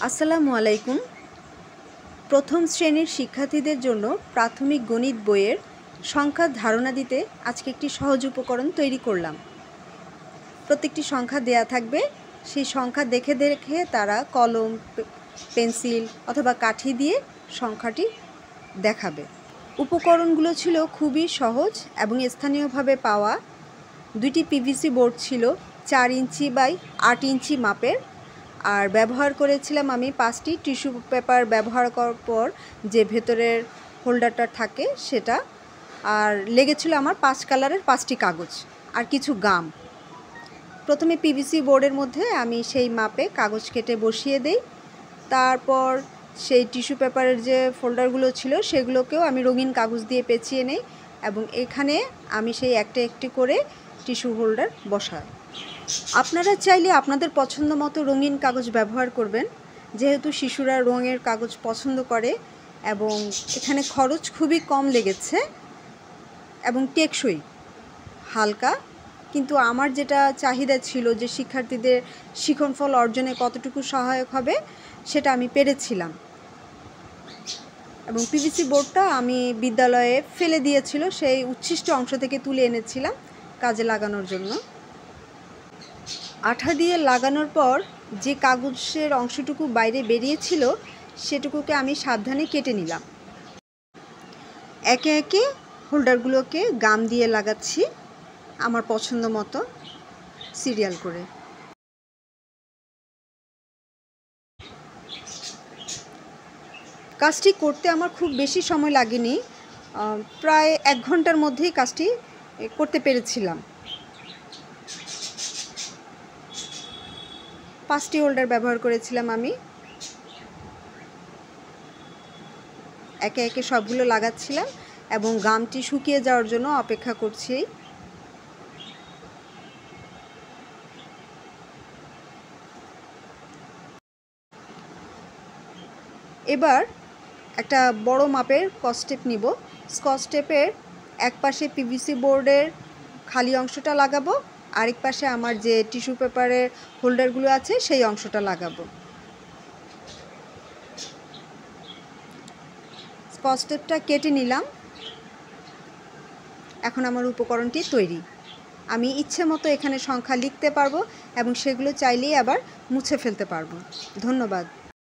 আসসালামু আলাইকুম। প্রথম শ্রেণীর শিক্ষার্থীদের জন্য প্রাথমিক গণিত বইয়ের সংখ্যার ধারণা দিতে আজকে একটি সহজ উপকরণ তৈরি করলাম। প্রত্যেকটি সংখ্যা দেয়া থাকবে, সেই সংখ্যা দেখে দেখে তারা কলম, পেন্সিল অথবা কাঠি দিয়ে সংখ্যাটি দেখাবে। উপকরণগুলো ছিল খুবই সহজ এবং স্থানীয়ভাবে পাওয়া। দুইটি পিভিসি বোর্ড ছিল 4 ইঞ্চি বাই 8 ইঞ্চি মাপের, আর ব্যবহার করেছিলাম আমি 5টি টিস্যু পেপার ব্যবহার করার পর যে ভেতরের হোল্ডারটা থাকে সেটা, আর লেগেছিল আমার 5 কালারের 5টি কাগজ আর কিছু গাম। প্রথমে পিভিসি বোর্ডের মধ্যে আমি সেই মাপে কাগজ কেটে বসিয়ে দেই, তারপর সেই টিস্যু পেপারের যে ফোল্ডারগুলো ছিল সেগুলোকেও আমি রঙিন কাগজ দিয়ে পেঁচিয়ে নেই এবং এখানে আমি সেই একটা একটি করে টিস্যু হোল্ডার বসাই। আপনারা চাইলে আপনাদের পছন্দ মতো রঙিন কাগজ ব্যবহার করবেন, যেহেতু শিশুরা রঙের কাগজ পছন্দ করে এবং এখানে খরচ খুবই কম লেগেছে এবং টেকসই, হালকা। কিন্তু আমার যেটা চাহিদা ছিল যে শিক্ষার্থীদের শিক্ষণফল অর্জনে কতটুকু সহায়ক হবে সেটা আমি পেরেছিলাম। এবং পিভিসি বোর্ডটা আমি বিদ্যালয়ে ফেলে দিয়েছিল, সেই উচ্ছিষ্ট অংশ থেকে তুলে এনেছিলাম কাজে লাগানোর জন্য। আঠা দিয়ে লাগানোর পর যে কাগজের অংশটুকু বাইরে বেরিয়েছিল সেটুকুকে আমি সাবধানে কেটে নিলাম। একে একে হোল্ডারগুলোকে গাম দিয়ে লাগাচ্ছি আমার পছন্দ মতো সিরিয়াল করে। কাজটি করতে আমার খুব বেশি সময় লাগেনি, প্রায় 1 ঘন্টার মধ্যেই কাজটি করতে পেরেছিলাম। 5টি হোল্ডার ব্যবহার করেছিলাম আমি। একে একে সবগুলো লাগাচ্ছিলাম এবং গামটি শুকিয়ে যাওয়ার জন্য অপেক্ষা করছি। এবার একটা বড় মাপের স্কচ টেপ নিব। স্কচ টেপের এক পাশে পিভিসি বোর্ডের খালি অংশটা লাগাবো, আরেক পাশে আমার যে টিস্যু পেপারের হোল্ডারগুলো আছে সেই অংশটা লাগাবো। স্কচ টেপটা কেটে নিলাম। এখন আমার উপকরণটি তৈরি। আমি ইচ্ছে মতো এখানে সংখ্যা লিখতে পারবো এবং সেগুলো চাইলেই আবার মুছে ফেলতে পারবো। ধন্যবাদ।